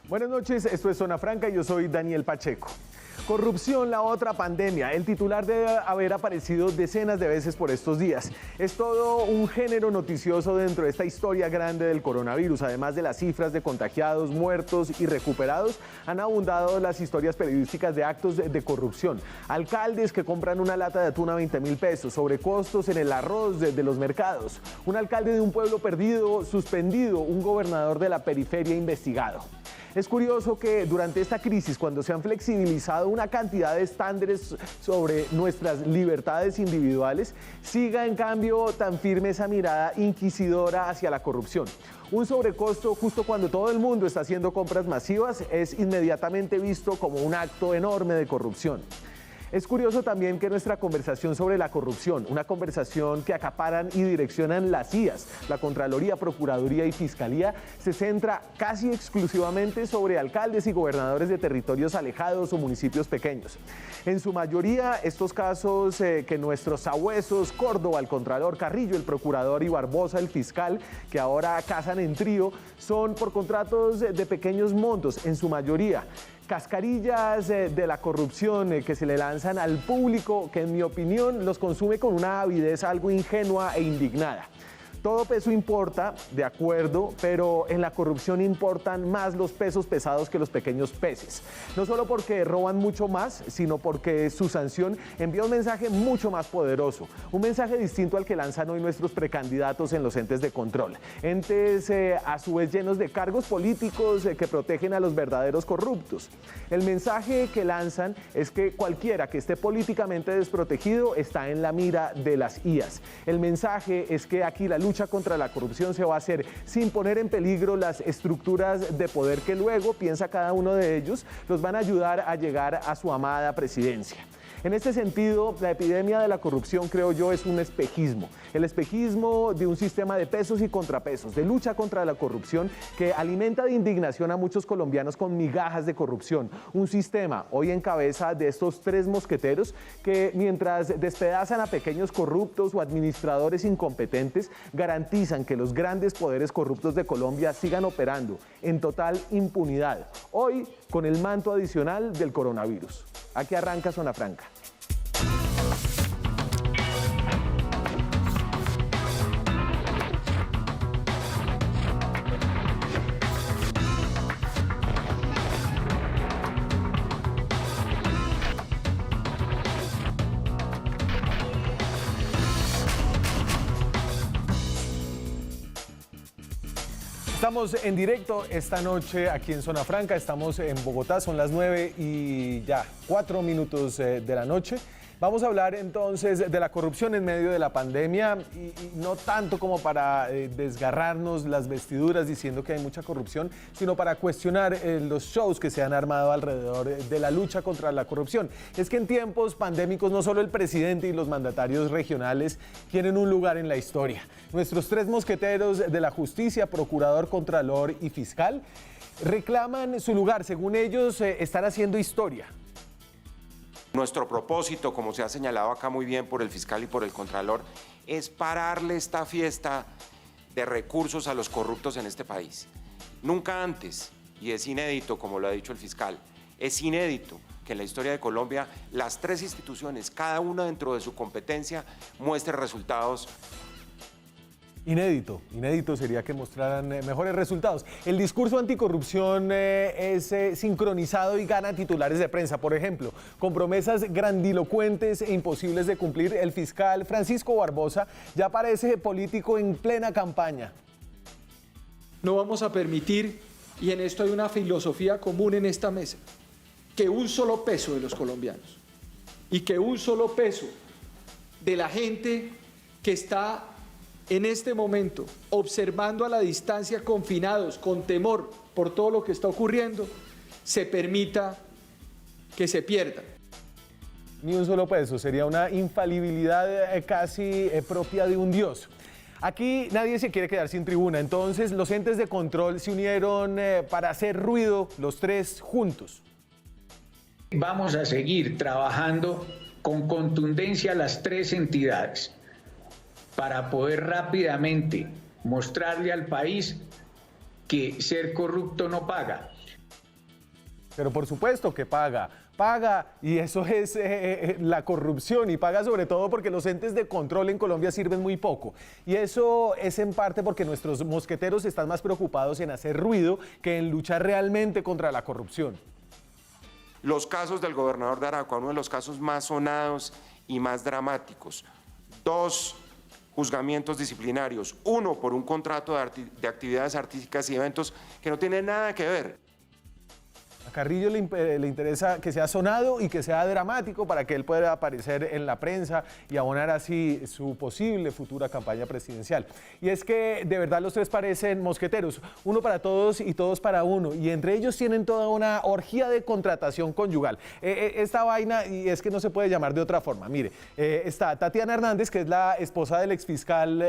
Buenas noches, esto es Zona Franca y yo soy Daniel Pacheco. Corrupción, la otra pandemia. El titular debe haber aparecido decenas de veces por estos días. Es todo un género noticioso dentro de esta historia grande del coronavirus. Además de las cifras de contagiados, muertos y recuperados, han abundado las historias periodísticas de actos de corrupción. Alcaldes que compran una lata de atún a 20.000 pesos, sobrecostos en el arroz de los mercados. Un alcalde de un pueblo perdido, suspendido, un gobernador de la periferia investigado. Es curioso que durante esta crisis, cuando se han flexibilizado una cantidad de estándares sobre nuestras libertades individuales, siga en cambio tan firme esa mirada inquisidora hacia la corrupción. Un sobrecosto justo cuando todo el mundo está haciendo compras masivas es inmediatamente visto como un acto enorme de corrupción. Es curioso también que nuestra conversación sobre la corrupción, una conversación que acaparan y direccionan las IAS, la Contraloría, Procuraduría y Fiscalía, se centra casi exclusivamente sobre alcaldes y gobernadores de territorios alejados o municipios pequeños. En su mayoría, estos casos que nuestros sabuesos, Córdoba, el Contralor, Carrillo, el Procurador y Barbosa, el Fiscal, que ahora cazan en trío, son por contratos de pequeños montos, en su mayoría. Cascarillas de la corrupción que se le lanzan al público, que en mi opinión los consume con una avidez algo ingenua e indignada. Todo peso importa, de acuerdo, pero en la corrupción importan más los pesos pesados que los pequeños peces. No solo porque roban mucho más, sino porque su sanción envía un mensaje mucho más poderoso. Un mensaje distinto al que lanzan hoy nuestros precandidatos en los entes de control. Entes a su vez llenos de cargos políticos que protegen a los verdaderos corruptos. El mensaje que lanzan es que cualquiera que esté políticamente desprotegido está en la mira de las IAS. El mensaje es que aquí la lucha contra la corrupción se va a hacer sin poner en peligro las estructuras de poder que luego, piensa cada uno de ellos, los van a ayudar a llegar a su amada presidencia. En este sentido, la epidemia de la corrupción, creo yo, es un espejismo. El espejismo de un sistema de pesos y contrapesos, de lucha contra la corrupción que alimenta de indignación a muchos colombianos con migajas de corrupción. Un sistema hoy en cabeza de estos tres mosqueteros que mientras despedazan a pequeños corruptos o administradores incompetentes, garantizan que los grandes poderes corruptos de Colombia sigan operando en total impunidad. Hoy con el manto adicional del coronavirus. Aquí arranca Zona Franca. Estamos en directo esta noche aquí en Zona Franca, estamos en Bogotá, son las 9 y ya 4 minutos de la noche. Vamos a hablar entonces de la corrupción en medio de la pandemia y no tanto como para desgarrarnos las vestiduras diciendo que hay mucha corrupción, sino para cuestionar los shows que se han armado alrededor de la lucha contra la corrupción. Es que en tiempos pandémicos no solo el presidente y los mandatarios regionales tienen un lugar en la historia. Nuestros tres mosqueteros de la justicia, procurador, contralor y fiscal, reclaman su lugar. Según ellos, están haciendo historia. Nuestro propósito, como se ha señalado acá muy bien por el fiscal y por el contralor, es pararle esta fiesta de recursos a los corruptos en este país. Nunca antes, y es inédito, como lo ha dicho el fiscal, es inédito que en la historia de Colombia las tres instituciones, cada una dentro de su competencia, muestre resultados. Inédito sería que mostraran mejores resultados. El discurso anticorrupción es sincronizado y gana titulares de prensa. Por ejemplo, con promesas grandilocuentes e imposibles de cumplir, el fiscal Francisco Barbosa ya parece político en plena campaña. No vamos a permitir, y en esto hay una filosofía común en esta mesa, que un solo peso de los colombianos y que un solo peso de la gente que está en este momento observando a la distancia, confinados, con temor por todo lo que está ocurriendo, se permita que se pierda. Ni un solo peso, sería una infalibilidad casi propia de un dios. Aquí nadie se quiere quedar sin tribuna, entonces los entes de control se unieron para hacer ruido los tres juntos. Vamos a seguir trabajando con contundencia las tres entidades para poder rápidamente mostrarle al país que ser corrupto no paga. Pero por supuesto que paga, y eso es la corrupción, y paga sobre todo porque los entes de control en Colombia sirven muy poco. Y eso es en parte porque nuestros mosqueteros están más preocupados en hacer ruido que en luchar realmente contra la corrupción. Los casos del gobernador de Arauca, uno de los casos más sonados y más dramáticos. 2 juzgamientos disciplinarios, uno por un contrato de actividades artísticas y eventos que no tiene nada que ver. A Carrillo le interesa que sea sonado y que sea dramático para que él pueda aparecer en la prensa y abonar así su posible futura campaña presidencial. Y es que de verdad los tres parecen mosqueteros, uno para todos y todos para uno, y entre ellos tienen toda una orgía de contratación conyugal. Esta vaina, y es que no se puede llamar de otra forma, mire, está Tatiana Hernández, que es la esposa del exfiscal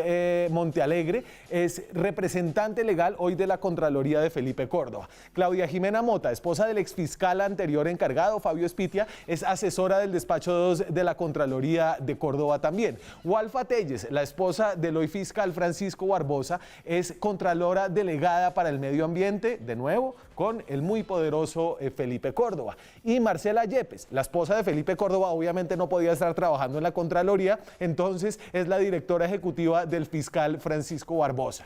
Montealegre, es representante legal hoy de la Contraloría de Felipe Córdoba. Claudia Jimena Mota, esposa del exfiscal anterior encargado, Fabio Espitia, es asesora del despacho 2 de la Contraloría de Córdoba también. Walfa Telles, la esposa del hoy fiscal Francisco Barbosa, es contralora delegada para el medio ambiente, de nuevo, con el muy poderoso Felipe Córdoba. Y Marcela Yepes, la esposa de Felipe Córdoba, obviamente no podía estar trabajando en la Contraloría, entonces es la directora ejecutiva del fiscal Francisco Barbosa.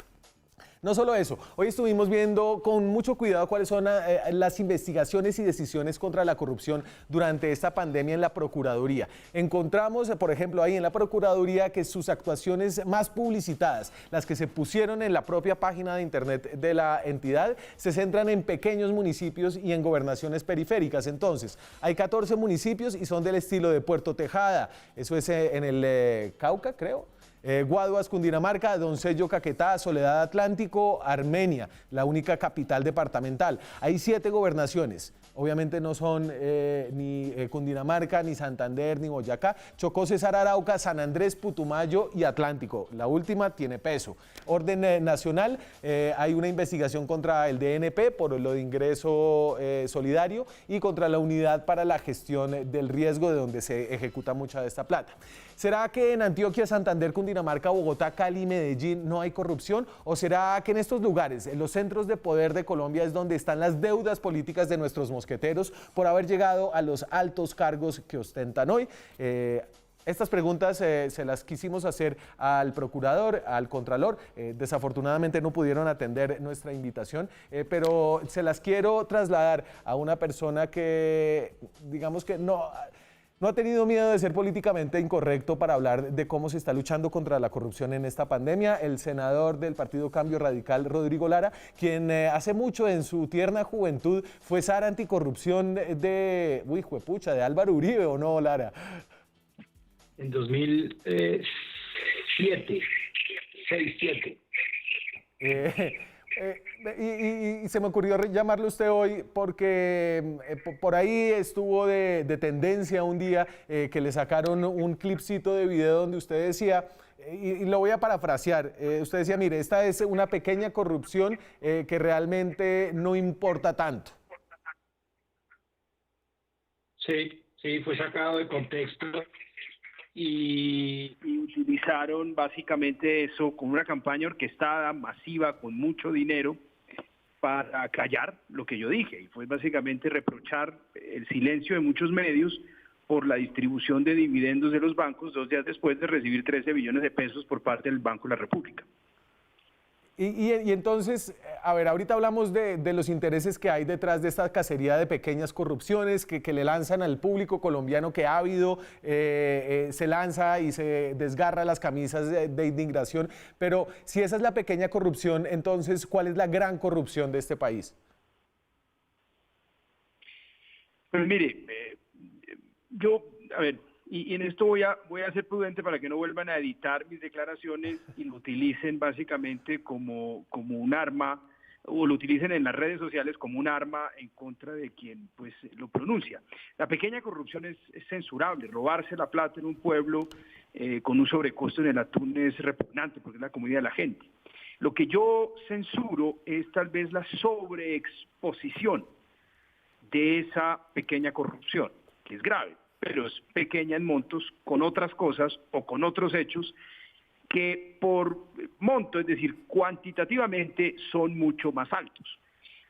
No solo eso, hoy estuvimos viendo con mucho cuidado cuáles son las investigaciones y decisiones contra la corrupción durante esta pandemia en la Procuraduría. Encontramos, por ejemplo, ahí en la Procuraduría que sus actuaciones más publicitadas, las que se pusieron en la propia página de internet de la entidad, se centran en pequeños municipios y en gobernaciones periféricas. Entonces, hay 14 municipios y son del estilo de Puerto Tejada, eso es en el Cauca, creo. Guaduas, Cundinamarca, Doncello, Caquetá, Soledad Atlántico, Armenia, la única capital departamental. Hay 7 gobernaciones. Obviamente no son ni Cundinamarca, ni Santander, ni Boyacá. Chocó, Cesar, Arauca, San Andrés, Putumayo y Atlántico. La última tiene peso. Orden nacional, hay una investigación contra el DNP por lo de ingreso solidario y contra la Unidad para la Gestión del Riesgo, de donde se ejecuta mucha de esta plata. ¿Será que en Antioquia, Santander, Cundinamarca, Bogotá, Cali y Medellín no hay corrupción? ¿O será que en estos lugares, en los centros de poder de Colombia, es donde están las deudas políticas de nuestros mosqueteros por haber llegado a los altos cargos que ostentan hoy? Estas preguntas se las quisimos hacer al procurador, al contralor. Desafortunadamente no pudieron atender nuestra invitación, pero se las quiero trasladar a una persona que, digamos que no ha tenido miedo de ser políticamente incorrecto para hablar de cómo se está luchando contra la corrupción en esta pandemia. El senador del Partido Cambio Radical, Rodrigo Lara, quien hace mucho en su tierna juventud fue zar anticorrupción de Álvaro Uribe, ¿o no, Lara? En 2007, 6-7. Y se me ocurrió llamarle a usted hoy porque por ahí estuvo de tendencia un día que le sacaron un clipcito de video donde usted decía, y lo voy a parafrasear, usted decía, mire, esta es una pequeña corrupción que realmente no importa tanto. Sí, fue sacado de contexto y utilizaron básicamente eso como una campaña orquestada, masiva, con mucho dinero, para callar lo que yo dije. Y fue básicamente reprochar el silencio de muchos medios por la distribución de dividendos de los bancos 2 días después de recibir 13 billones de pesos por parte del Banco de la República. Y entonces, a ver, ahorita hablamos de los intereses que hay detrás de esta cacería de pequeñas corrupciones que le lanzan al público colombiano que ha habido, se lanza y se desgarra las camisas de indignación, pero si esa es la pequeña corrupción, entonces, ¿cuál es la gran corrupción de este país? Pues mire, y en esto voy a ser prudente para que no vuelvan a editar mis declaraciones y lo utilicen básicamente como un arma, o lo utilicen en las redes sociales como un arma en contra de quien pues lo pronuncia. La pequeña corrupción es censurable. Robarse la plata en un pueblo con un sobrecosto en el atún es repugnante porque es la comodidad de la gente. Lo que yo censuro es tal vez la sobreexposición de esa pequeña corrupción, que es grave, pero es pequeña en montos con otras cosas o con otros hechos que por monto, es decir, cuantitativamente son mucho más altos.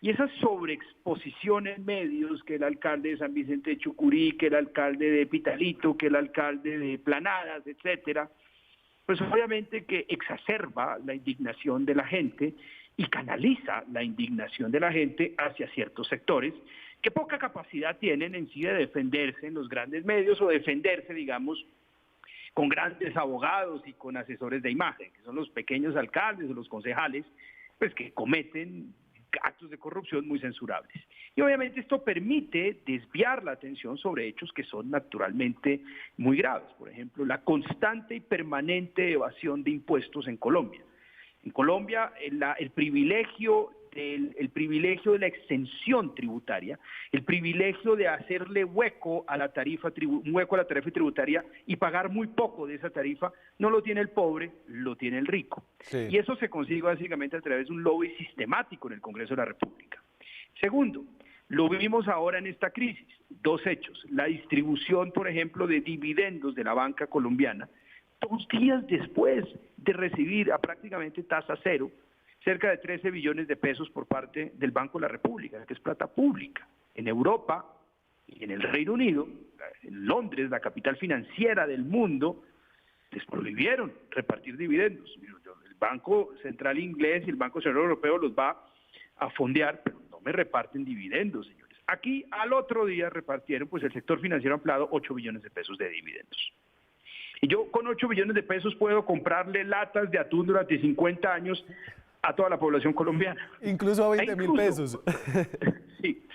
Y esa sobreexposición en medios, que el alcalde de San Vicente de Chucurí, que el alcalde de Pitalito, que el alcalde de Planadas, etcétera, pues obviamente que exacerba la indignación de la gente y canaliza la indignación de la gente hacia ciertos sectores que poca capacidad tienen en sí de defenderse en los grandes medios o defenderse, digamos, con grandes abogados y con asesores de imagen, que son los pequeños alcaldes o los concejales, pues que cometen actos de corrupción muy censurables. Y obviamente esto permite desviar la atención sobre hechos que son naturalmente muy graves. Por ejemplo, la constante y permanente evasión de impuestos en Colombia. En Colombia, el privilegio de la exención tributaria, el privilegio de hacerle hueco a la tarifa tributaria y pagar muy poco de esa tarifa, no lo tiene el pobre, lo tiene el rico. Sí. Y eso se consigue básicamente a través de un lobby sistemático en el Congreso de la República. Segundo, lo vimos ahora en esta crisis, dos hechos: la distribución, por ejemplo, de dividendos de la banca colombiana, 2 días después de recibir a prácticamente tasa cero cerca de 13 billones de pesos por parte del Banco de la República, que es plata pública. En Europa y en el Reino Unido, en Londres, la capital financiera del mundo, les prohibieron repartir dividendos. El Banco Central inglés y el Banco Central Europeo los va a fondear, pero no me reparten dividendos, señores. Aquí al otro día repartieron, pues el sector financiero ampliado, 8 billones de pesos de dividendos. Y yo con 8 billones de pesos puedo comprarle latas de atún durante 50 años a toda la población colombiana. Incluso a 20.000 pesos. Sí.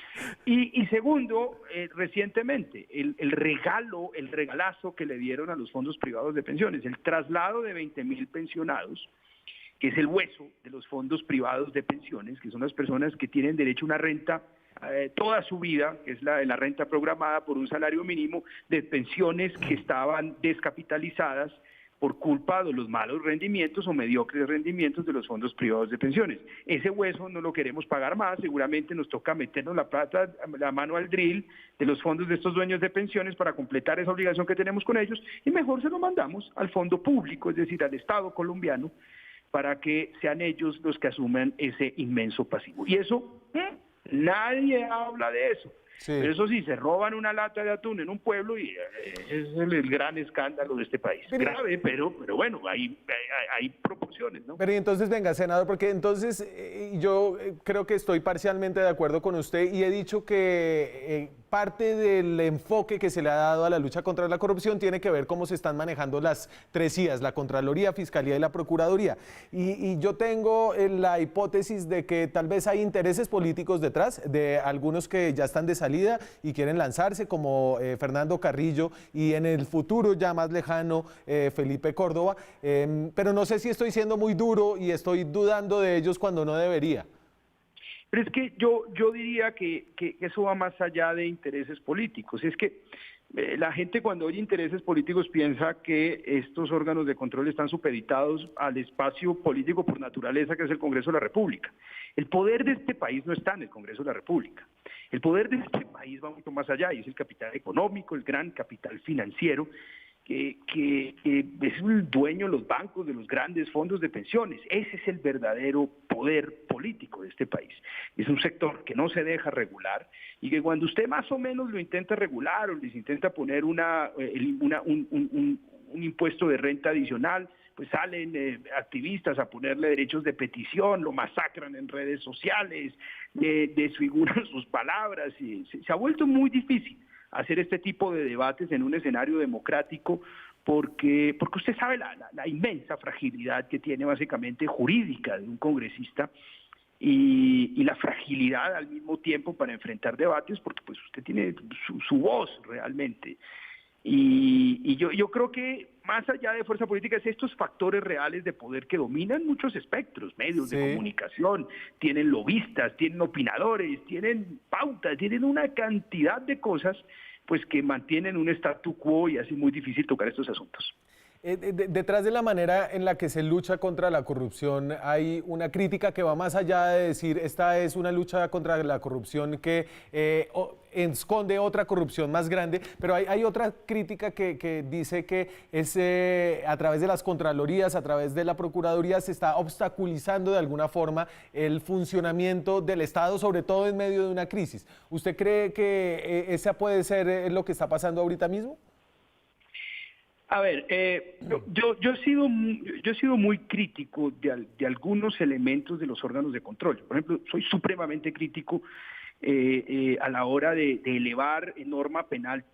Y segundo, recientemente, el regalazo que le dieron a los fondos privados de pensiones, el traslado de 20.000 pensionados, que es el hueso de los fondos privados de pensiones, que son las personas que tienen derecho a una renta toda su vida, que es la renta programada por un salario mínimo, de pensiones que estaban descapitalizadas por culpa de los malos rendimientos o mediocres rendimientos de los fondos privados de pensiones. Ese hueso no lo queremos pagar más, seguramente nos toca meternos la mano al drill de los fondos de estos dueños de pensiones para completar esa obligación que tenemos con ellos, y mejor se lo mandamos al fondo público, es decir, al Estado colombiano, para que sean ellos los que asuman ese inmenso pasivo. Y eso, nadie habla de eso. Sí. Pero eso sí, se roban una lata de atún en un pueblo y es el gran escándalo de este país. Grave, pero bueno, hay proporciones, ¿no? Pero entonces, venga, senador, porque entonces yo creo que estoy parcialmente de acuerdo con usted y he dicho que parte del enfoque que se le ha dado a la lucha contra la corrupción tiene que ver cómo se están manejando las 3 IAs, la Contraloría, Fiscalía y la Procuraduría. Y yo tengo la hipótesis de que tal vez hay intereses políticos detrás de algunos que ya están de salida y quieren lanzarse, como Fernando Carrillo y en el futuro ya más lejano Felipe Córdoba, pero no sé si estoy siendo muy duro y estoy dudando de ellos cuando no debería. Pero es que yo diría que eso va más allá de intereses políticos. Es que la gente cuando oye intereses políticos piensa que estos órganos de control están supeditados al espacio político por naturaleza, que es el Congreso de la República. El poder de este país no está en el Congreso de la República. El poder de este país va mucho más allá y es el capital económico, el gran capital financiero, que es el dueño de los bancos, de los grandes fondos de pensiones. Ese es el verdadero poder político de este país. Es un sector que no se deja regular y que cuando usted más o menos lo intenta regular o les intenta poner un impuesto de renta adicional, pues salen activistas a ponerle derechos de petición, lo masacran en redes sociales, desfiguran sus palabras y se ha vuelto muy difícil hacer este tipo de debates en un escenario democrático porque usted sabe la inmensa fragilidad que tiene básicamente jurídica de un congresista y la fragilidad al mismo tiempo para enfrentar debates porque pues usted tiene su voz realmente. Y yo creo que más allá de fuerza política es estos factores reales de poder que dominan muchos espectros, medios de comunicación, tienen lobistas, tienen opinadores, tienen pautas, tienen una cantidad de cosas pues que mantienen un statu quo y hace muy difícil tocar estos asuntos. Detrás de la manera en la que se lucha contra la corrupción hay una crítica que va más allá de decir esta es una lucha contra la corrupción que esconde otra corrupción más grande, pero hay otra crítica que dice que es a través de las contralorías, a través de la procuraduría se está obstaculizando de alguna forma el funcionamiento del Estado, sobre todo en medio de una crisis. ¿Usted cree que esa puede ser lo que está pasando ahorita mismo? A ver, yo he sido muy crítico de algunos elementos de los órganos de control. Por ejemplo, soy supremamente crítico a la hora de elevar en norma penal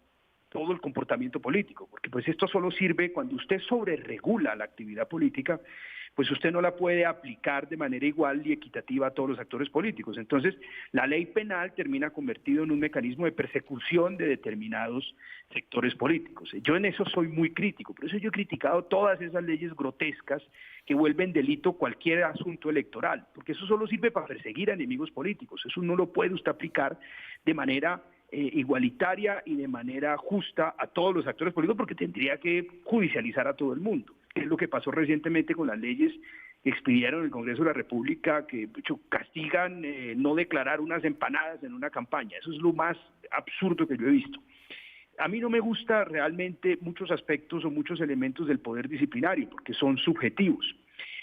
todo el comportamiento político, porque pues esto solo sirve cuando usted sobreregula la actividad política, pues usted no la puede aplicar de manera igual y equitativa a todos los actores políticos. Entonces, la ley penal termina convertido en un mecanismo de persecución de determinados sectores políticos. Yo en eso soy muy crítico, por eso yo he criticado todas esas leyes grotescas que vuelven delito cualquier asunto electoral, porque eso solo sirve para perseguir a enemigos políticos, eso no lo puede usted aplicar de manera igualitaria y de manera justa a todos los actores políticos, porque tendría que judicializar a todo el mundo, que es lo que pasó recientemente con las leyes que expidieron en el Congreso de la República, que de hecho castigan no declarar unas empanadas en una campaña. Eso es lo más absurdo que yo he visto. A mí no me gusta realmente muchos aspectos o muchos elementos del poder disciplinario, porque son subjetivos.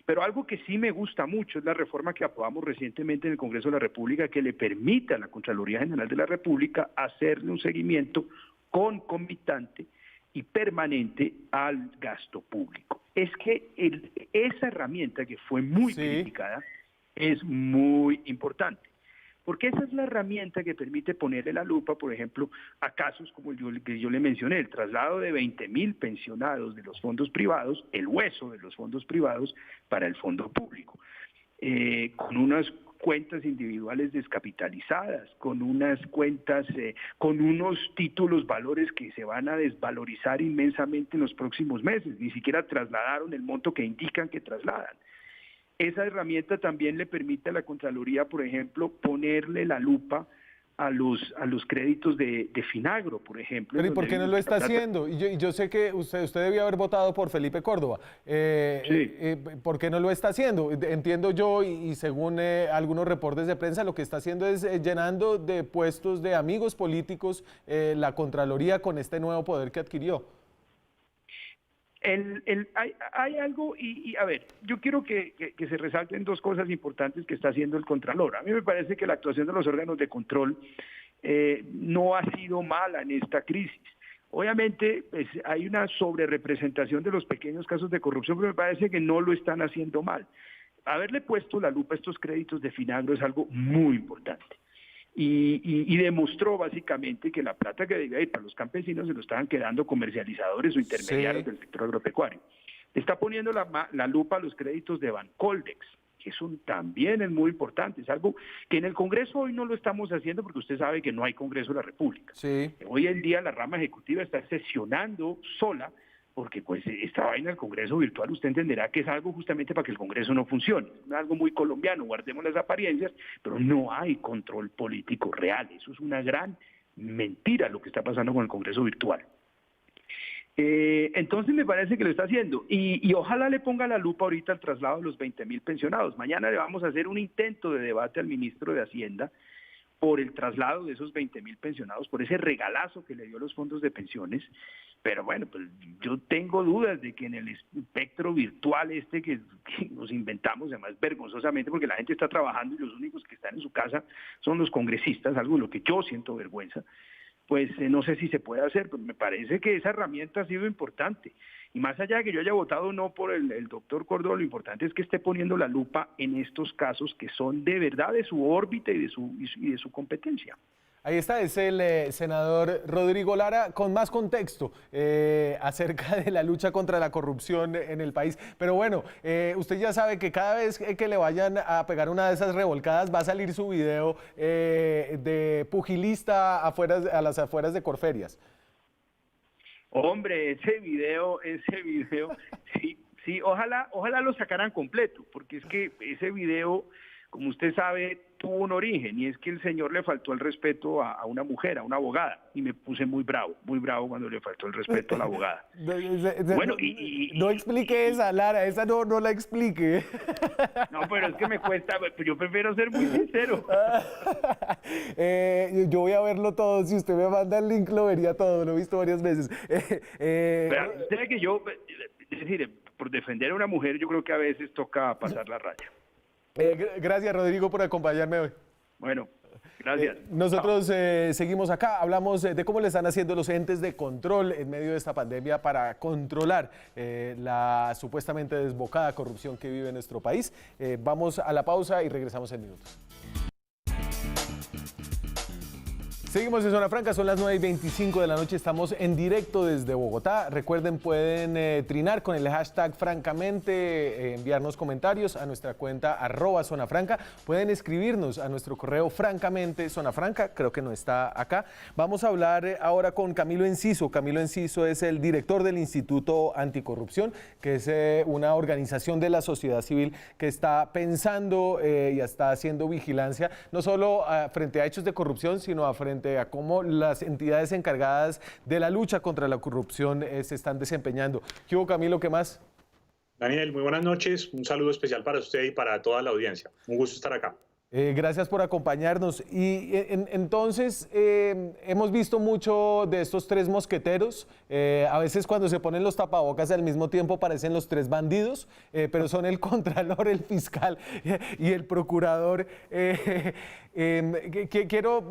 Pero algo que sí me gusta mucho es la reforma que aprobamos recientemente en el Congreso de la República, que le permite a la Contraloría General de la República hacerle un seguimiento concomitante y permanente al gasto público. Es que esa herramienta que fue muy criticada es muy importante, porque esa es la herramienta que permite ponerle la lupa, por ejemplo, a casos como el que yo le mencioné, el traslado de 20.000 pensionados de los fondos privados, el hueso de los fondos privados para el fondo público, con unas cuentas individuales descapitalizadas, con unas cuentas, con unos títulos valores que se van a desvalorizar inmensamente en los próximos meses, ni siquiera trasladaron el monto que indican que trasladan. Esa herramienta también le permite a la Contraloría, por ejemplo, ponerle la lupa a los créditos de Finagro, por ejemplo. Pero ¿y por qué no lo está haciendo? Y yo sé que usted debió haber votado por Felipe Córdoba. ¿Por qué no lo está haciendo? Entiendo yo, y según algunos reportes de prensa, lo que está haciendo es llenando de puestos de amigos políticos la Contraloría con este nuevo poder que adquirió. Hay algo, y a ver, yo quiero que se resalten dos cosas importantes que está haciendo el Contralor. A mí me parece que la actuación de los órganos de control no ha sido mala en esta crisis. Obviamente pues, hay una sobrerepresentación de los pequeños casos de corrupción, pero me parece que no lo están haciendo mal. Haberle puesto la lupa a estos créditos de Finagro es algo muy importante. Y demostró básicamente que la plata que debía ir para los campesinos se lo estaban quedando comercializadores o intermediarios del sector agropecuario. Está poniendo la lupa a los créditos de Bancoldex, que eso también es muy importante. Es algo que en el Congreso hoy no lo estamos haciendo porque usted sabe que no hay Congreso de la República. Hoy en día la rama ejecutiva está sesionando sola, porque pues esta vaina del Congreso virtual usted entenderá que es algo justamente para que el Congreso no funcione, es algo muy colombiano, guardemos las apariencias, pero no hay control político real, eso es una gran mentira lo que está pasando con el Congreso virtual. Entonces me parece que lo está haciendo y ojalá le ponga la lupa ahorita al traslado de los 20.000 pensionados. Mañana le vamos a hacer un intento de debate al ministro de Hacienda por el traslado de esos 20.000 pensionados, por ese regalazo que le dio los fondos de pensiones, pero bueno, pues yo tengo dudas de que en el espectro virtual que nos inventamos, además vergonzosamente, porque la gente está trabajando y los únicos que están en su casa son los congresistas, algo de lo que yo siento vergüenza, pues no sé si se puede hacer, pero me parece que esa herramienta ha sido importante. Y más allá de que yo haya votado no por el doctor Córdoba, lo importante es que esté poniendo la lupa en estos casos que son de verdad de su órbita y de su competencia. Ahí está, es el senador Rodrigo Lara con más contexto acerca de la lucha contra la corrupción en el país. Pero bueno, usted ya sabe que cada vez que le vayan a pegar una de esas revolcadas va a salir su video de pugilista a las afueras de Corferias. Hombre, ese video, sí, ojalá lo sacaran completo, porque es que ese video, como usted sabe, tuvo un origen, y es que el señor le faltó el respeto a una mujer, a una abogada, y me puse muy bravo cuando le faltó el respeto a la abogada. Bueno, no explique esa, Lara, esa no la explique. No, pero es que me cuesta, yo prefiero ser muy sincero. Yo voy a verlo todo, si usted me manda el link lo vería todo, lo he visto varias veces. Pero usted sabe que yo, es decir, por defender a una mujer yo creo que a veces toca pasar la raya. Gracias, Rodrigo, por acompañarme hoy. Bueno, gracias. Nosotros seguimos acá, hablamos de cómo le están haciendo los entes de control en medio de esta pandemia para controlar la supuestamente desbocada corrupción que vive nuestro país. Vamos a la pausa y regresamos en minutos. Seguimos en Zona Franca, son las 9:25 de la noche, estamos en directo desde Bogotá. Recuerden, pueden trinar con el hashtag francamente, enviarnos comentarios a nuestra cuenta @zonafranca. Pueden escribirnos a nuestro correo francamente zonafranca, creo que no está acá. Vamos a hablar ahora con Camilo Enciso. Camilo Enciso es el director del Instituto Anticorrupción, que es una organización de la sociedad civil que está pensando y está haciendo vigilancia, no solo frente a hechos de corrupción, sino a cómo las entidades encargadas de la lucha contra la corrupción se están desempeñando. ¿Qué hubo, Camilo? ¿Qué más? Daniel, muy buenas noches. Un saludo especial para usted y para toda la audiencia. Un gusto estar acá. Gracias por acompañarnos. Y entonces, hemos visto mucho de estos tres mosqueteros. A veces cuando se ponen los tapabocas al mismo tiempo parecen los tres bandidos, pero son el contralor, el fiscal y el procurador. Quiero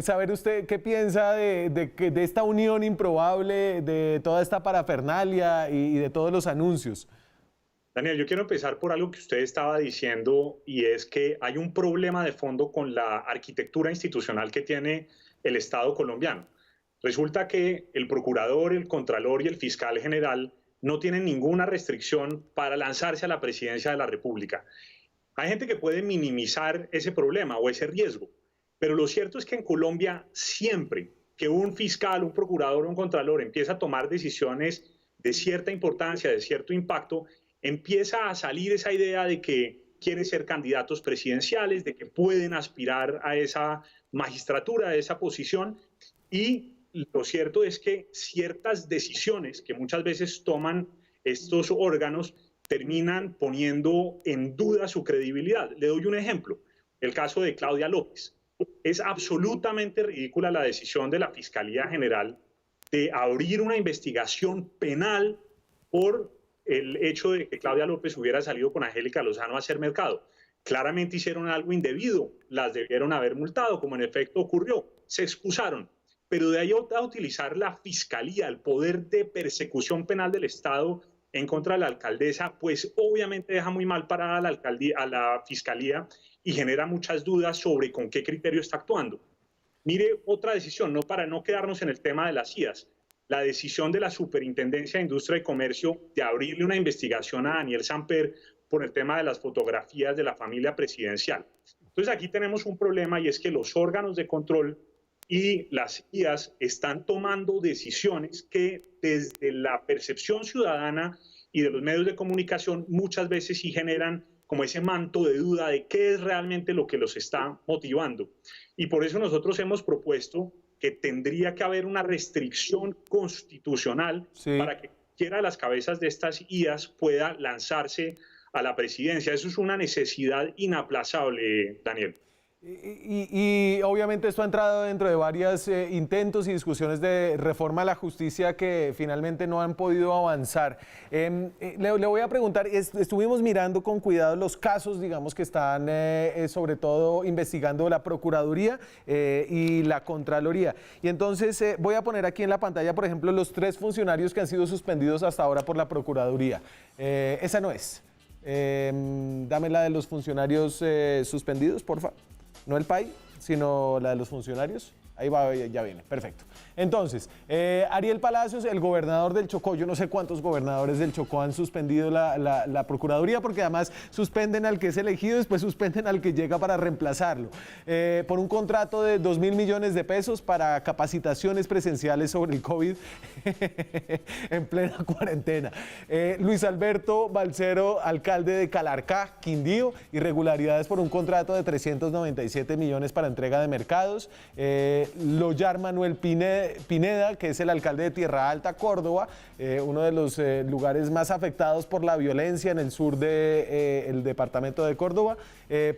saber usted qué piensa de esta unión improbable, de toda esta parafernalia y de todos los anuncios. Daniel, yo quiero empezar por algo que usted estaba diciendo, y es que hay un problema de fondo con la arquitectura institucional que tiene el Estado colombiano. Resulta que el procurador, el contralor y el fiscal general no tienen ninguna restricción para lanzarse a la presidencia de la República. Hay gente que puede minimizar ese problema o ese riesgo, pero lo cierto es que en Colombia siempre que un fiscal, un procurador o un contralor empieza a tomar decisiones de cierta importancia, de cierto impacto, empieza a salir esa idea de que quieren ser candidatos presidenciales, de que pueden aspirar a esa magistratura, a esa posición, y lo cierto es que ciertas decisiones que muchas veces toman estos órganos terminan poniendo en duda su credibilidad. Le doy un ejemplo, el caso de Claudia López. Es absolutamente ridícula la decisión de la Fiscalía General de abrir una investigación penal por el hecho de que Claudia López hubiera salido con Angélica Lozano a hacer mercado. Claramente hicieron algo indebido, las debieron haber multado, como en efecto ocurrió, se excusaron. Pero de ahí a utilizar la Fiscalía, el poder de persecución penal del Estado en contra de la alcaldesa, pues obviamente deja muy mal parada a la Fiscalía y genera muchas dudas sobre con qué criterio está actuando. Mire otra decisión, no para no quedarnos en el tema de las IAS, la decisión de la Superintendencia de Industria y Comercio de abrirle una investigación a Daniel Samper por el tema de las fotografías de la familia presidencial. Entonces aquí tenemos un problema, y es que los órganos de control y las IAS están tomando decisiones que desde la percepción ciudadana y de los medios de comunicación muchas veces sí generan como ese manto de duda de qué es realmente lo que los está motivando. Y por eso nosotros hemos propuesto que tendría que haber una restricción constitucional para que cualquiera de las cabezas de estas IAS pueda lanzarse a la presidencia. Eso es una necesidad inaplazable, Daniel. Y obviamente esto ha entrado dentro de varios intentos y discusiones de reforma a la justicia que finalmente no han podido avanzar. Le voy a preguntar, estuvimos mirando con cuidado los casos, digamos, que están sobre todo investigando la Procuraduría y la Contraloría. Y entonces voy a poner aquí en la pantalla, por ejemplo, los 3 funcionarios que han sido suspendidos hasta ahora por la Procuraduría. Esa no es. Dame la de los funcionarios suspendidos, por favor. ¿No el PAI? sino la de los funcionarios. Ahí va, ya viene, perfecto. Entonces, Ariel Palacios, el gobernador del Chocó, yo no sé cuántos gobernadores del Chocó han suspendido la Procuraduría, porque además suspenden al que es elegido, después suspenden al que llega para reemplazarlo, por un contrato de 2.000 millones de pesos para capacitaciones presenciales sobre el COVID en plena cuarentena. Luis Alberto Balcero, alcalde de Calarcá, Quindío, irregularidades por un contrato de 397 millones para entrega de mercados. Loyar Manuel Pineda, que es el alcalde de Tierra Alta, Córdoba, uno de los lugares más afectados por la violencia en el sur del departamento de Córdoba,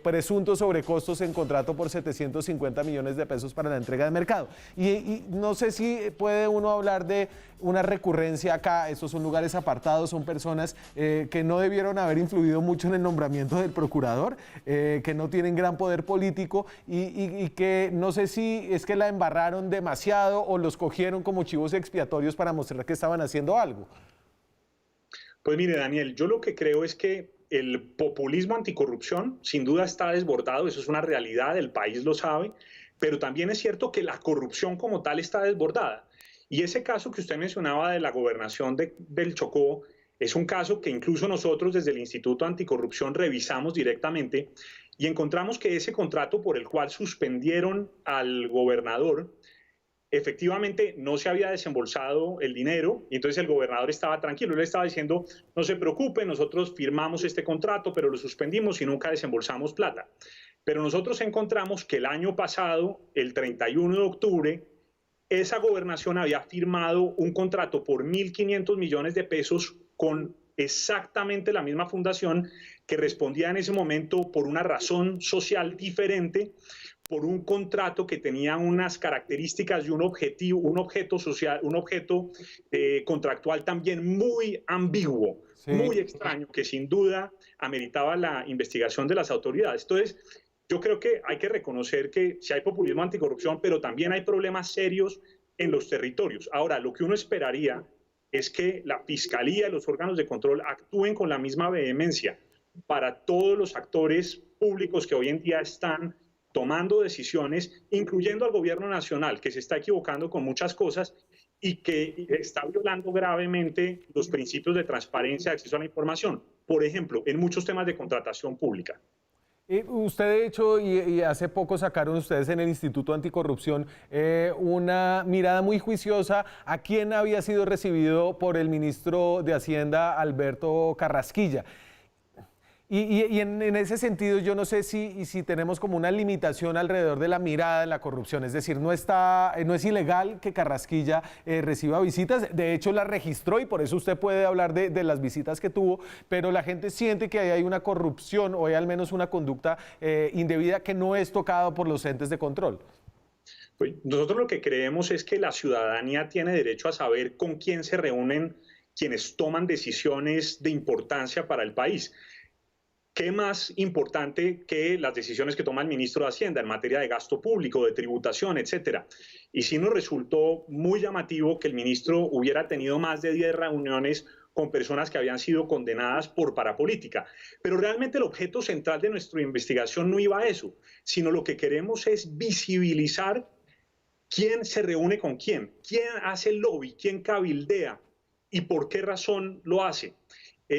presuntos sobrecostos en contrato por 750 millones de pesos para la entrega de mercado. Y no sé si puede uno hablar de una recurrencia acá. Estos son lugares apartados, son personas que no debieron haber influido mucho en el nombramiento del procurador, que no tienen gran poder político y que no sé si es que la embarraron demasiado o los cogieron como chivos expiatorios para mostrar que estaban haciendo algo. Pues mire, Daniel, yo lo que creo es que el populismo anticorrupción sin duda está desbordado, eso es una realidad, el país lo sabe, pero también es cierto que la corrupción como tal está desbordada. Y ese caso que usted mencionaba de la gobernación del Chocó es un caso que incluso nosotros desde el Instituto Anticorrupción revisamos directamente y encontramos que ese contrato por el cual suspendieron al gobernador, efectivamente no se había desembolsado el dinero y entonces el gobernador estaba tranquilo, él estaba diciendo no se preocupe, nosotros firmamos este contrato pero lo suspendimos y nunca desembolsamos plata. Pero nosotros encontramos que el año pasado, el 31 de octubre, esa gobernación había firmado un contrato por 1.500 millones de pesos con exactamente la misma fundación que respondía en ese momento por una razón social diferente, por un contrato que tenía unas características y un objeto social, un objeto contractual también muy ambiguo, sí, muy extraño, que sin duda ameritaba la investigación de las autoridades. Entonces, yo creo que hay que reconocer que sí hay populismo anticorrupción, pero también hay problemas serios en los territorios. Ahora, lo que uno esperaría es que la Fiscalía y los órganos de control actúen con la misma vehemencia para todos los actores públicos que hoy en día están tomando decisiones, incluyendo al gobierno nacional, que se está equivocando con muchas cosas y que está violando gravemente los principios de transparencia, acceso a la información. Por ejemplo, en muchos temas de contratación pública. Usted, de hecho, y hace poco sacaron ustedes en el Instituto Anticorrupción una mirada muy juiciosa a quién había sido recibido por el ministro de Hacienda, Alberto Carrasquilla. Y en ese sentido, yo no sé si tenemos como una limitación alrededor de la mirada en la corrupción. Es decir, no es ilegal que Carrasquilla reciba visitas. De hecho, la registró y por eso usted puede hablar de las visitas que tuvo. Pero la gente siente que ahí hay una corrupción o hay al menos una conducta indebida que no es tocada por los entes de control. Pues nosotros lo que creemos es que la ciudadanía tiene derecho a saber con quién se reúnen quienes toman decisiones de importancia para el país. ¿Qué más importante que las decisiones que toma el ministro de Hacienda en materia de gasto público, de tributación, etcétera? Y sí nos resultó muy llamativo que el ministro hubiera tenido más de 10 reuniones con personas que habían sido condenadas por parapolítica. Pero realmente el objeto central de nuestra investigación no iba a eso, sino lo que queremos es visibilizar quién se reúne con quién hace el lobby, quién cabildea y por qué razón lo hace.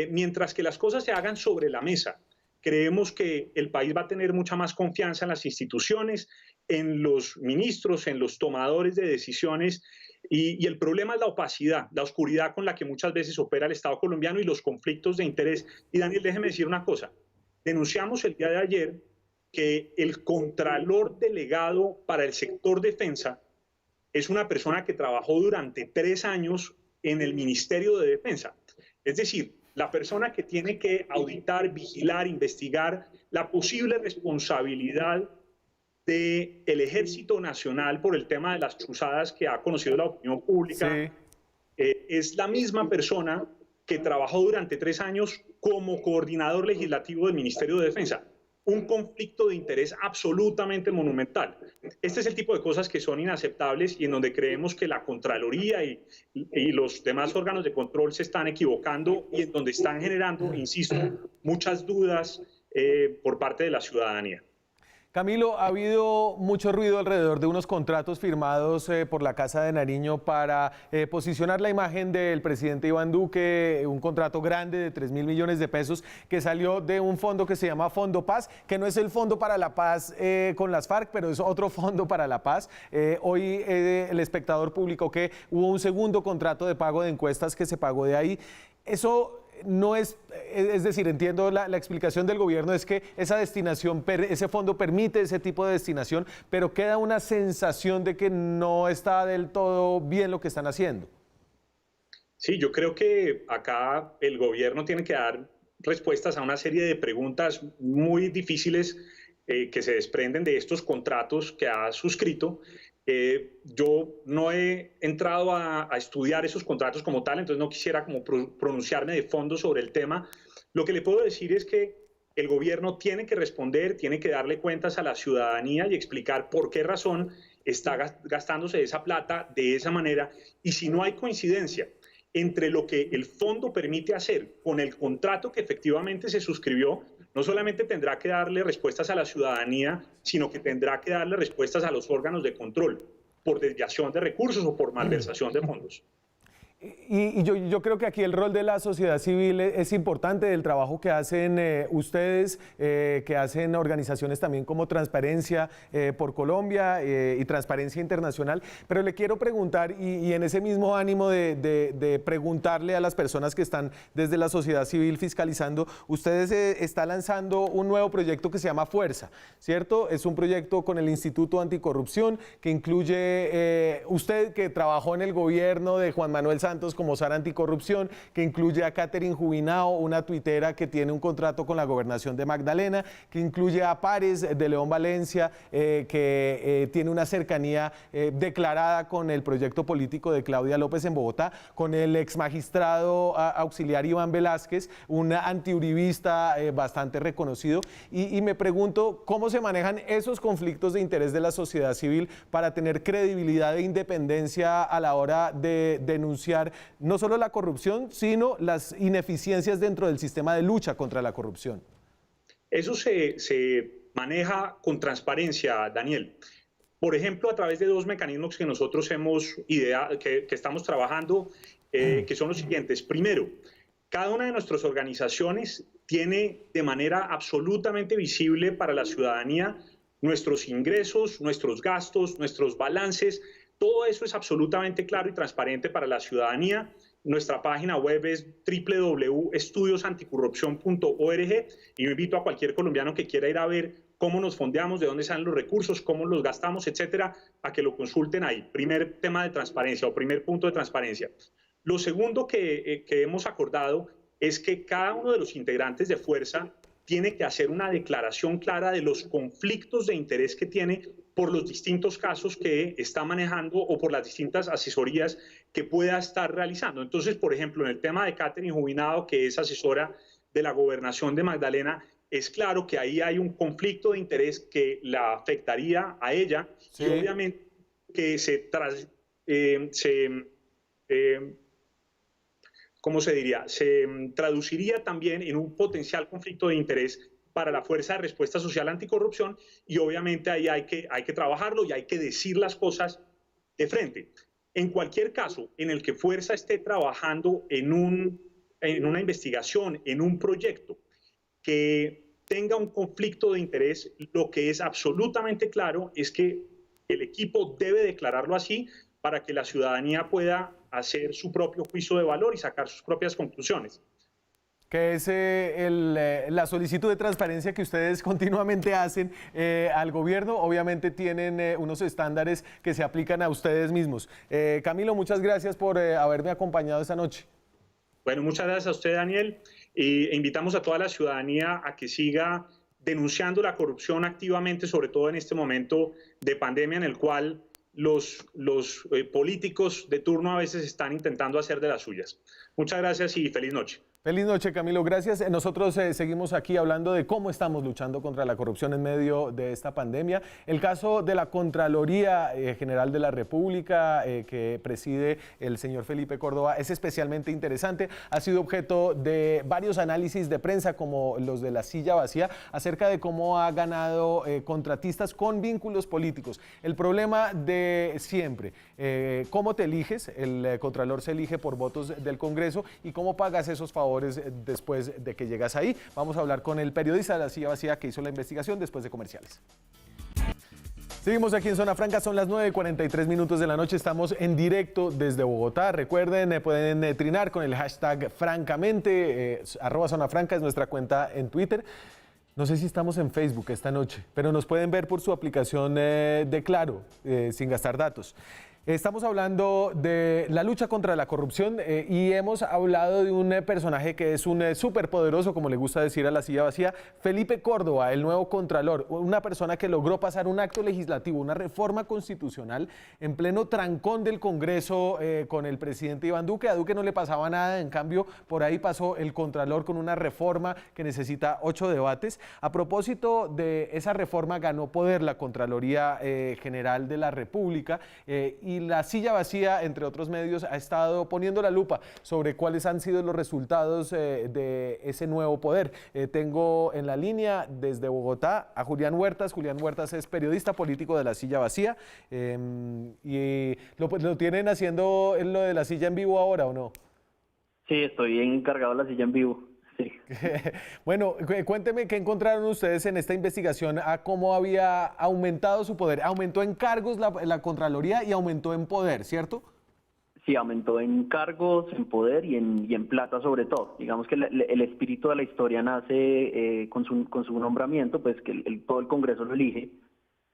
Mientras que las cosas se hagan sobre la mesa, creemos que el país va a tener mucha más confianza en las instituciones, en los ministros, en los tomadores de decisiones, y el problema es la opacidad, la oscuridad con la que muchas veces opera el Estado colombiano y los conflictos de interés. Y Daniel, déjeme decir una cosa, denunciamos el día de ayer que el contralor delegado para el sector defensa es una persona que trabajó durante 3 años en el Ministerio de Defensa. Es decir, la persona que tiene que auditar, vigilar, investigar la posible responsabilidad del Ejército Nacional por el tema de las chuzadas que ha conocido la opinión pública, sí, es la misma persona que trabajó durante 3 años como coordinador legislativo del Ministerio de Defensa. Un conflicto de interés absolutamente monumental. Este es el tipo de cosas que son inaceptables y en donde creemos que la Contraloría y los demás órganos de control se están equivocando y en donde están generando, insisto, muchas dudas por parte de la ciudadanía. Camilo, ha habido mucho ruido alrededor de unos contratos firmados por la Casa de Nariño para posicionar la imagen del presidente Iván Duque, un contrato grande de 3.000 millones de pesos que salió de un fondo que se llama Fondo Paz, que no es el Fondo para la Paz con las FARC, pero es otro fondo para la paz. Hoy El Espectador publicó que hubo un segundo contrato de pago de encuestas que se pagó de ahí. Eso no es decir, entiendo la explicación del gobierno es que esa destinación, ese fondo permite ese tipo de destinación, pero queda una sensación de que no está del todo bien lo que están haciendo. Sí, yo creo que acá el gobierno tiene que dar respuestas a una serie de preguntas muy difíciles que se desprenden de estos contratos que ha suscrito. Yo no he entrado a estudiar esos contratos como tal, entonces no quisiera como pronunciarme de fondo sobre el tema. Lo que le puedo decir es que el gobierno tiene que responder, tiene que darle cuentas a la ciudadanía y explicar por qué razón está gastándose esa plata de esa manera. Y si no hay coincidencia entre lo que el fondo permite hacer con el contrato que efectivamente se suscribió, no solamente tendrá que darle respuestas a la ciudadanía, sino que tendrá que darle respuestas a los órganos de control por desviación de recursos o por malversación de fondos. Y yo creo que aquí el rol de la sociedad civil es importante, del trabajo que hacen ustedes, que hacen organizaciones también como Transparencia por Colombia y Transparencia Internacional, pero le quiero preguntar, y en ese mismo ánimo de preguntarle a las personas que están desde la sociedad civil fiscalizando, ustedes está lanzando un nuevo proyecto que se llama Fuerza, ¿cierto? Es un proyecto con el Instituto Anticorrupción que incluye usted que trabajó en el gobierno de Juan Manuel Santos como SAR Anticorrupción, que incluye a Catherine Jubinao, una tuitera que tiene un contrato con la gobernación de Magdalena, que incluye a Pares de León Valencia, que tiene una cercanía declarada con el proyecto político de Claudia López en Bogotá, con el ex magistrado auxiliar Iván Velázquez, un antiuribista bastante reconocido, y me pregunto cómo se manejan esos conflictos de interés de la sociedad civil para tener credibilidad e independencia a la hora de denunciar no solo la corrupción, sino las ineficiencias dentro del sistema de lucha contra la corrupción. Eso se maneja con transparencia, Daniel. Por ejemplo, a través de dos mecanismos que nosotros hemos ideado, que estamos trabajando, que son los siguientes. Primero, cada una de nuestras organizaciones tiene de manera absolutamente visible para la ciudadanía nuestros ingresos, nuestros gastos, nuestros balances. Todo eso es absolutamente claro y transparente para la ciudadanía. Nuestra página web es www.estudiosanticorrupción.org y yo invito a cualquier colombiano que quiera ir a ver cómo nos fondeamos, de dónde salen los recursos, cómo los gastamos, etcétera, a que lo consulten ahí. Primer tema de transparencia o primer punto de transparencia. Lo segundo que hemos acordado es que cada uno de los integrantes de Fuerza tiene que hacer una declaración clara de los conflictos de interés que tiene por los distintos casos que está manejando o por las distintas asesorías que pueda estar realizando. Entonces, por ejemplo, en el tema de Catherine Jubinao, que es asesora de la gobernación de Magdalena, es claro que ahí hay un conflicto de interés que la afectaría a ella, sí. Y obviamente que ¿cómo se diría? Se traduciría también en un potencial conflicto de interés para la Fuerza de Respuesta Social Anticorrupción y obviamente ahí hay que trabajarlo y hay que decir las cosas de frente. En cualquier caso en el que Fuerza esté trabajando en una investigación, en un proyecto que tenga un conflicto de interés, lo que es absolutamente claro es que el equipo debe declararlo así para que la ciudadanía pueda hacer su propio juicio de valor y sacar sus propias conclusiones. Que es la solicitud de transparencia que ustedes continuamente hacen al gobierno. Obviamente tienen unos estándares que se aplican a ustedes mismos. Camilo, muchas gracias por haberme acompañado esta noche. Bueno, muchas gracias a usted, Daniel. E invitamos a toda la ciudadanía a que siga denunciando la corrupción activamente, sobre todo en este momento de pandemia en el cual los políticos de turno a veces están intentando hacer de las suyas. Muchas gracias y feliz noche. Feliz noche, Camilo. Gracias. Nosotros seguimos aquí hablando de cómo estamos luchando contra la corrupción en medio de esta pandemia. El caso de la Contraloría General de la República que preside el señor Felipe Córdoba es especialmente interesante. Ha sido objeto de varios análisis de prensa, como los de La Silla Vacía, acerca de cómo ha ganado contratistas con vínculos políticos. El problema de siempre, cómo te eliges, el Contralor se elige por votos del Congreso, y cómo pagas esos favores después de que llegas ahí. Vamos a hablar con el periodista de La Silla Vacía que hizo la investigación después de comerciales. Seguimos aquí en Zona Franca, son las 9:43 de la noche, estamos en directo desde Bogotá. Recuerden, pueden trinar con el hashtag francamente, @Zona Franca es nuestra cuenta en Twitter. No sé si estamos en Facebook esta noche, pero nos pueden ver por su aplicación de Claro, sin gastar datos. Estamos hablando de la lucha contra la corrupción y hemos hablado de un personaje que es un superpoderoso, como le gusta decir a La Silla Vacía, Felipe Córdoba, el nuevo Contralor, una persona que logró pasar un acto legislativo, una reforma constitucional en pleno trancón del Congreso con el presidente Iván Duque. A Duque no le pasaba nada, en cambio por ahí pasó el Contralor con una reforma que necesita 8 debates. A propósito de esa reforma, ganó poder la Contraloría General de la República y La Silla Vacía, entre otros medios, ha estado poniendo la lupa sobre cuáles han sido los resultados de ese nuevo poder. Tengo en la línea desde Bogotá a Julián Huertas. Julián Huertas es periodista político de La Silla Vacía y lo tienen haciendo lo de La Silla en vivo ahora, ¿o no? Sí, estoy encargado de La Silla en vivo. Sí. Bueno, cuénteme qué encontraron ustedes en esta investigación a cómo había aumentado su poder. Aumentó en cargos la Contraloría y aumentó en poder, ¿cierto? Sí, aumentó en cargos, en poder y en plata sobre todo. Digamos que el espíritu de la historia nace con su nombramiento, pues que todo el Congreso lo elige,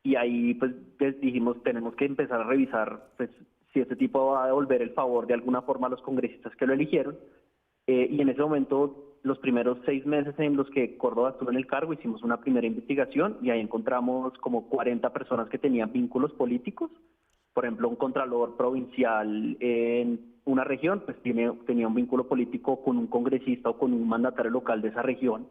y ahí pues dijimos tenemos que empezar a revisar pues si este tipo va a devolver el favor de alguna forma a los congresistas que lo eligieron. Y en ese momento, los primeros 6 meses en los que Córdoba estuvo en el cargo, hicimos una primera investigación y ahí encontramos como 40 personas que tenían vínculos políticos. Por ejemplo, un contralor provincial en una región pues tenía un vínculo político con un congresista o con un mandatario local de esa región.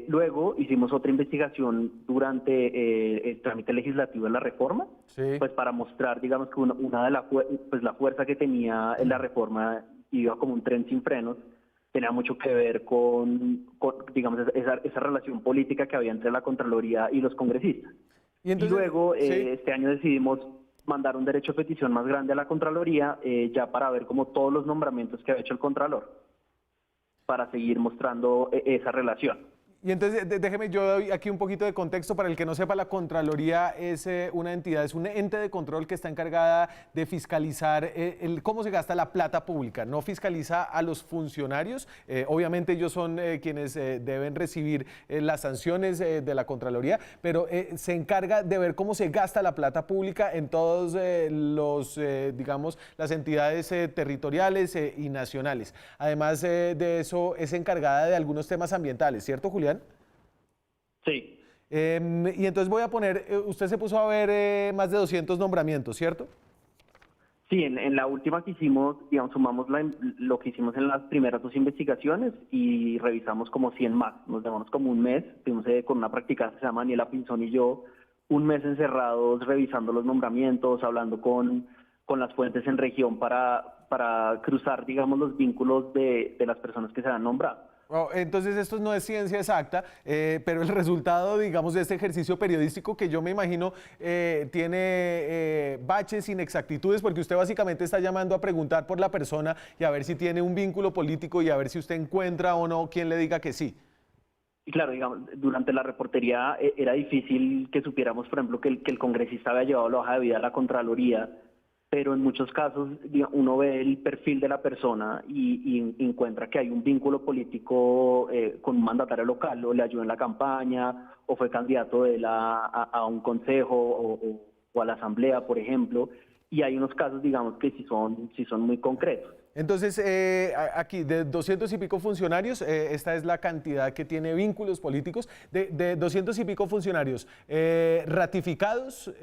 Luego hicimos otra investigación durante el trámite legislativo de la reforma, sí, pues para mostrar, digamos, que una de la fuerza que tenía en la reforma iba como un tren sin frenos, tenía mucho que ver con digamos, esa relación política que había entre la Contraloría y los congresistas. Y luego, sí, este año decidimos mandar un derecho de petición más grande a la Contraloría, ya para ver como todos los nombramientos que había hecho el Contralor, para seguir mostrando esa relación. Y entonces, déjeme yo doy aquí un poquito de contexto para el que no sepa. La Contraloría es una entidad, es un ente de control que está encargada de fiscalizar cómo se gasta la plata pública. No fiscaliza a los funcionarios, obviamente ellos son quienes deben recibir las sanciones de la Contraloría, pero se encarga de ver cómo se gasta la plata pública en todos digamos, las entidades territoriales y nacionales. Además de eso, es encargada de algunos temas ambientales, ¿cierto, Julián? Sí. Y entonces voy a poner, usted se puso a ver más de 200 nombramientos, ¿cierto? Sí, en la última que hicimos, digamos, sumamos lo que hicimos en las primeras 2 investigaciones y revisamos como 100 más. Nos demoramos como un mes, estuvimos con una practicante que se llama Daniela Pinzón y yo, un mes encerrados revisando los nombramientos, hablando con las fuentes en región para cruzar, digamos, los vínculos de las personas que se han nombrado. Entonces esto no es ciencia exacta, pero el resultado, digamos, de este ejercicio periodístico que yo me imagino tiene baches, inexactitudes, porque usted básicamente está llamando a preguntar por la persona y a ver si tiene un vínculo político y a ver si usted encuentra o no quien le diga que sí. Y claro, digamos, durante la reportería era difícil que supiéramos, por ejemplo, que el congresista había llevado la hoja de vida a la Contraloría, pero en muchos casos uno ve el perfil de la persona y encuentra que hay un vínculo político con un mandatario local, o le ayudó en la campaña, o fue candidato a un consejo o a la asamblea, por ejemplo, y hay unos casos, digamos, que sí son muy concretos. Entonces, aquí, de 200 y pico funcionarios, esta es la cantidad que tiene vínculos políticos, de 200 y pico funcionarios ratificados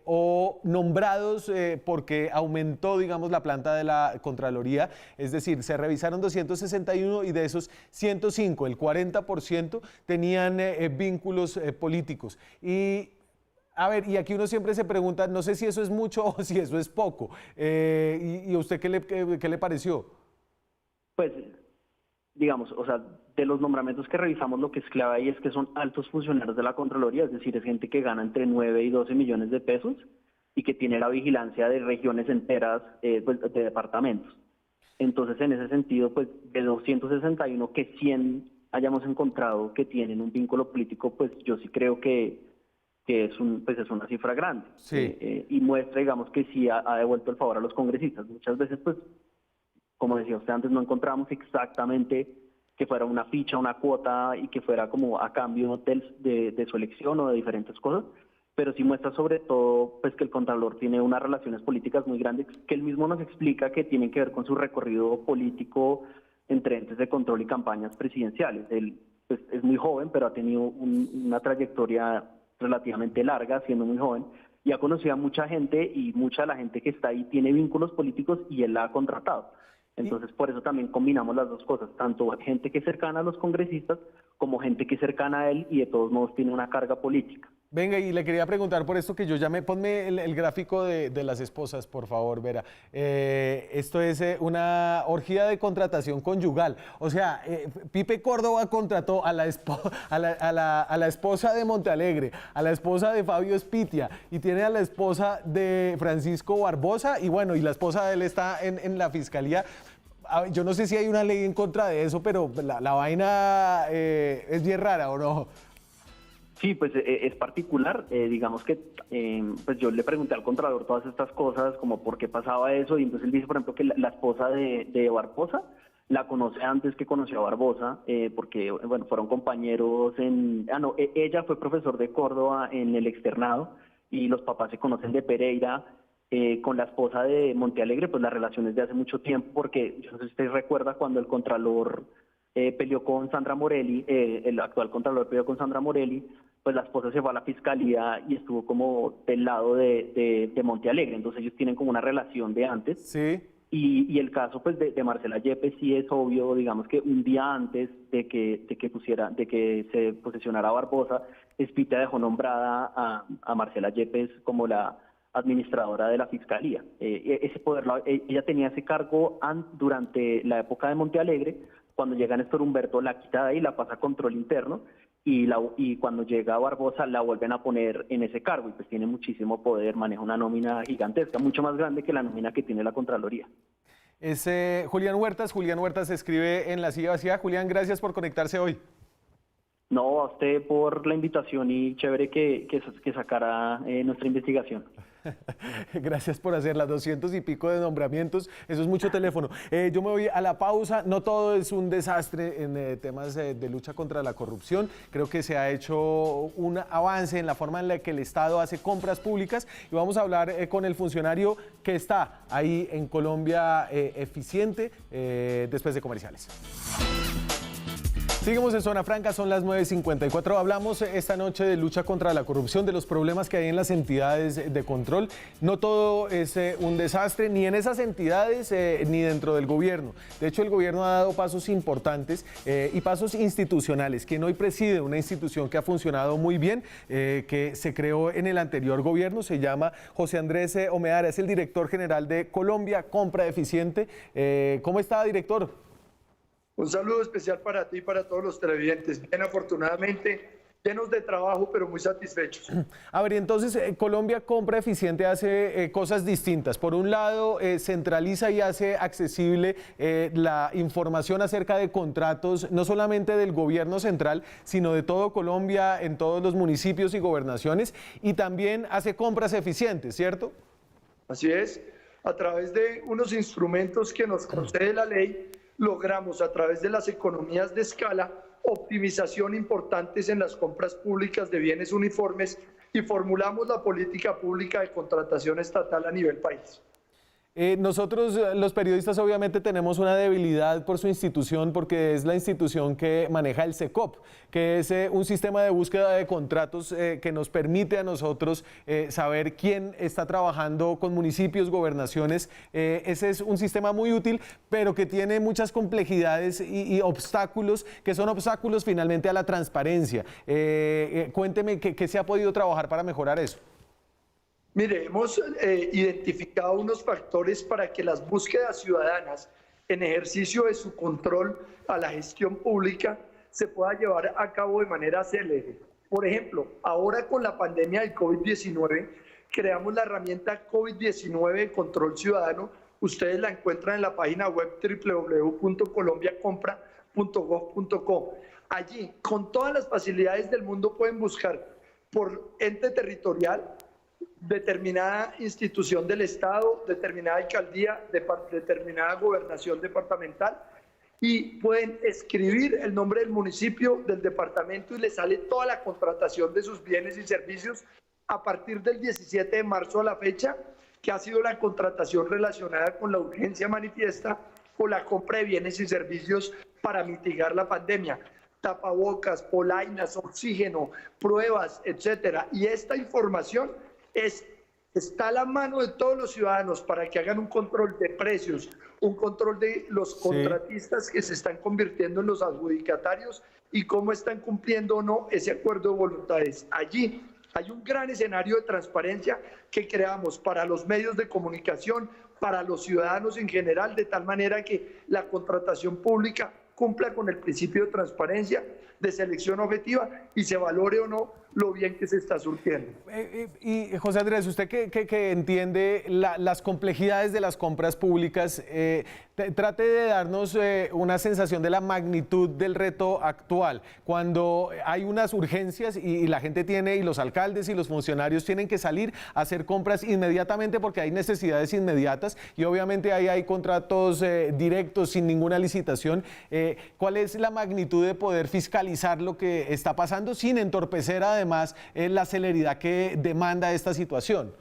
o nombrados porque aumentó, digamos, la planta de la Contraloría, es decir, se revisaron 261 y de esos 105, el 40% tenían vínculos políticos. A ver, y aquí uno siempre se pregunta, no sé si eso es mucho o si eso es poco. ¿Y a usted qué le pareció? Pues, digamos, o sea, de los nombramientos que revisamos, lo que es clave ahí es que son altos funcionarios de la Contraloría, es decir, es gente que gana entre 9 y 12 millones de pesos y que tiene la vigilancia de regiones enteras, pues, de departamentos. Entonces, en ese sentido, pues, de 261 que 100 hayamos encontrado que tienen un vínculo político, pues yo sí creo que es una cifra grande. Sí. Y muestra, digamos, que sí ha devuelto el favor a los congresistas. Muchas veces, pues, como decía usted antes, no encontramos exactamente que fuera una ficha, una cuota y que fuera como a cambio de su elección o de diferentes cosas, pero sí muestra sobre todo pues que el Contralor tiene unas relaciones políticas muy grandes que él mismo nos explica que tienen que ver con su recorrido político entre entes de control y campañas presidenciales. Él pues, es muy joven, pero ha tenido una trayectoria relativamente larga, siendo muy joven, y ha conocido a mucha gente y mucha de la gente que está ahí tiene vínculos políticos y él la ha contratado. Entonces, por eso también combinamos las dos cosas, tanto gente que es cercana a los congresistas como gente que es cercana a él y de todos modos tiene una carga política. Venga, y le quería preguntar por esto que yo llamé, ponme el gráfico de las esposas, por favor, Vera. Esto es una orgía de contratación conyugal. O sea, Pipe Córdoba contrató a la esposa de Montealegre, a la esposa de Fabio Espitia, y tiene a la esposa de Francisco Barbosa, y bueno, y la esposa de él está en la fiscalía. Yo no sé si hay una ley en contra de eso, pero la vaina es bien rara, ¿o no? Sí, pues es particular, digamos que pues yo le pregunté al Contralor todas estas cosas, como por qué pasaba eso, y entonces él dice, por ejemplo, que la esposa de Barbosa la conoce antes que conoció a Barbosa, porque, bueno, fueron compañeros ella fue profesor de Córdoba en el externado, y los papás se conocen de Pereira. Con la esposa de Montealegre, pues la relación es de hace mucho tiempo, porque yo no sé si usted recuerda cuando el Contralor peleó con Sandra Morelli, el actual Contralor peleó con Sandra Morelli, pues la esposa se fue a la fiscalía y estuvo como del lado de Montealegre, entonces ellos tienen como una relación de antes. Sí. Y el caso pues de Marcela Yepes sí es obvio, digamos que un día antes de que se posesionara Barbosa, Espitia dejó nombrada a Marcela Yepes como la administradora de la fiscalía. Ese poder, ella tenía ese cargo durante la época de Montealegre. Cuando llega Néstor Humberto la quita de ahí, la pasa a control interno, y cuando llega Barbosa la vuelven a poner en ese cargo, y pues tiene muchísimo poder, maneja una nómina gigantesca, mucho más grande que la nómina que tiene la Contraloría. Es Julián Huertas escribe en La Silla Vacía. Julián, gracias por conectarse hoy. No, a usted por la invitación y chévere que sacara nuestra investigación. Gracias por hacer las 200 y pico de nombramientos, eso es mucho teléfono. Yo me voy a la pausa. No todo es un desastre en temas de lucha contra la corrupción. Creo que se ha hecho un avance en la forma en la que el Estado hace compras públicas, y vamos a hablar con el funcionario que está ahí en Colombia eficiente después de comerciales. Seguimos en Zona Franca, son las 9:54. Hablamos esta noche de lucha contra la corrupción, de los problemas que hay en las entidades de control. No todo es un desastre, ni en esas entidades ni dentro del gobierno. De hecho, el gobierno ha dado pasos importantes y pasos institucionales. Quien hoy preside una institución que ha funcionado muy bien, que se creó en el anterior gobierno, se llama José Andrés Omeara, es el director general de Colombia Compra Eficiente. ¿Cómo está, director? Un saludo especial para ti y para todos los televidentes. Bien, afortunadamente, llenos de trabajo, pero muy satisfechos. A ver, entonces, Colombia Compra Eficiente hace cosas distintas. Por un lado, centraliza y hace accesible la información acerca de contratos, no solamente del gobierno central, sino de todo Colombia, en todos los municipios y gobernaciones, y también hace compras eficientes, ¿cierto? Así es. A través de unos instrumentos que nos concede la ley, logramos a través de las economías de escala optimización importantes en las compras públicas de bienes uniformes y formulamos la política pública de contratación estatal a nivel país. Nosotros, los periodistas, obviamente tenemos una debilidad por su institución, porque es la institución que maneja el SECOP, que es un sistema de búsqueda de contratos que nos permite a nosotros saber quién está trabajando con municipios, gobernaciones. Ese es un sistema muy útil, pero que tiene muchas complejidades y obstáculos, que son obstáculos finalmente a la transparencia. Cuénteme qué se ha podido trabajar para mejorar eso. Mire, hemos identificado unos factores para que las búsquedas ciudadanas en ejercicio de su control a la gestión pública se pueda llevar a cabo de manera célere. Por ejemplo, ahora con la pandemia del COVID-19, creamos la herramienta COVID-19 de control ciudadano. Ustedes la encuentran en la página web www.colombiacompra.gov.co. Allí, con todas las facilidades del mundo, pueden buscar por ente territorial, determinada institución del Estado, determinada alcaldía, determinada gobernación departamental, y pueden escribir el nombre del municipio, del departamento, y les sale toda la contratación de sus bienes y servicios a partir del 17 de marzo a la fecha, que ha sido la contratación relacionada con la urgencia manifiesta o la compra de bienes y servicios para mitigar la pandemia. Tapabocas, polainas, oxígeno, pruebas, etcétera. Y esta información está a la mano de todos los ciudadanos para que hagan un control de precios, un control de los contratistas que se están convirtiendo en los adjudicatarios y cómo están cumpliendo o no ese acuerdo de voluntades. Allí hay un gran escenario de transparencia que creamos para los medios de comunicación, para los ciudadanos en general, de tal manera que la contratación pública cumpla con el principio de transparencia, de selección objetiva y se valore o no lo bien que se está surtiendo. Y José Andrés, usted que entiende las complejidades de las compras públicas, trate de darnos una sensación de la magnitud del reto actual. Cuando hay unas urgencias y la gente tiene, y los alcaldes y los funcionarios tienen que salir a hacer compras inmediatamente porque hay necesidades inmediatas y obviamente ahí hay contratos directos sin ninguna licitación. ¿Cuál es la magnitud de poder fiscalizar lo que está pasando sin entorpecer además la celeridad que demanda esta situación?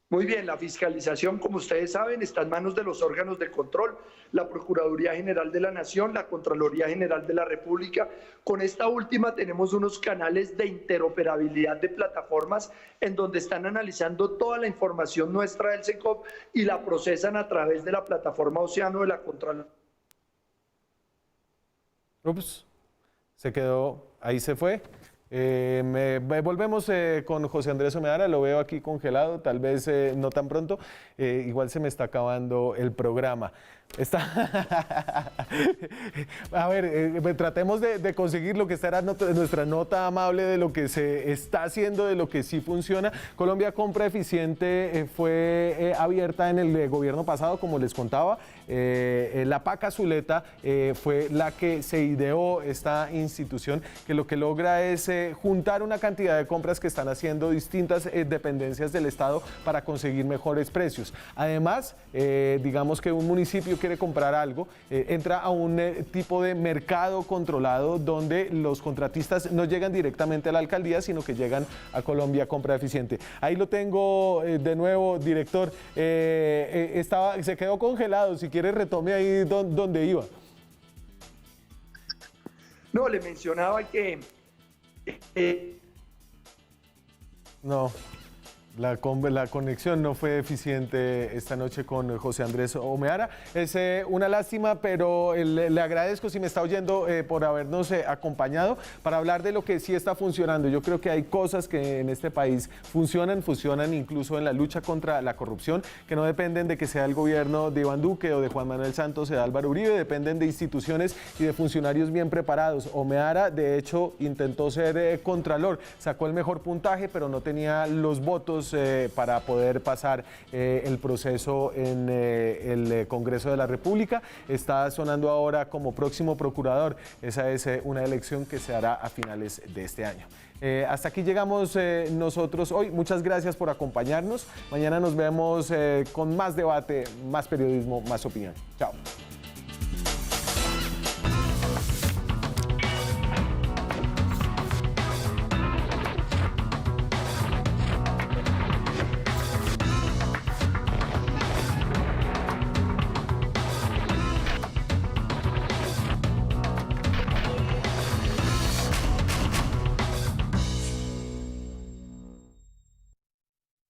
Muy bien, la fiscalización, como ustedes saben, está en manos de los órganos de control, la Procuraduría General de la Nación, la Contraloría General de la República. Con esta última tenemos unos canales de interoperabilidad de plataformas en donde están analizando toda la información nuestra del SECOP y la procesan a través de la plataforma Océano de la Contraloría. Ups, se quedó, ahí se fue. Volvemos con José Andrés Omeara, lo veo aquí congelado, tal vez no tan pronto, igual se me está acabando el programa. A ver, tratemos de conseguir lo que estará nuestra nota amable de lo que se está haciendo, de lo que sí funciona. Colombia Compra Eficiente fue abierta en el gobierno pasado, como les contaba. La PAC Zuleta fue la que se ideó esta institución, que lo que logra es juntar una cantidad de compras que están haciendo distintas dependencias del Estado para conseguir mejores precios. Además, digamos que un municipio quiere comprar algo, entra a un tipo de mercado controlado donde los contratistas no llegan directamente a la alcaldía, sino que llegan a Colombia Compra Eficiente. Ahí lo tengo de nuevo, director. Se quedó congelado, si quiere retome ahí donde iba. No, le mencionaba que... No. La conexión no fue eficiente esta noche con José Andrés Omeara. Es una lástima, pero le agradezco, si me está oyendo, por habernos acompañado para hablar de lo que sí está funcionando. Yo creo que hay cosas que en este país funcionan incluso en la lucha contra la corrupción, que no dependen de que sea el gobierno de Iván Duque o de Juan Manuel Santos o de Álvaro Uribe, dependen de instituciones y de funcionarios bien preparados. Omeara, de hecho, intentó ser contralor, sacó el mejor puntaje, pero no tenía los votos para poder pasar el proceso en el Congreso de la República. Está sonando ahora como próximo procurador. Esa es una elección que se hará a finales de este año. Hasta aquí llegamos nosotros hoy. Muchas gracias por acompañarnos. Mañana nos vemos con más debate, más periodismo, más opinión. Chao.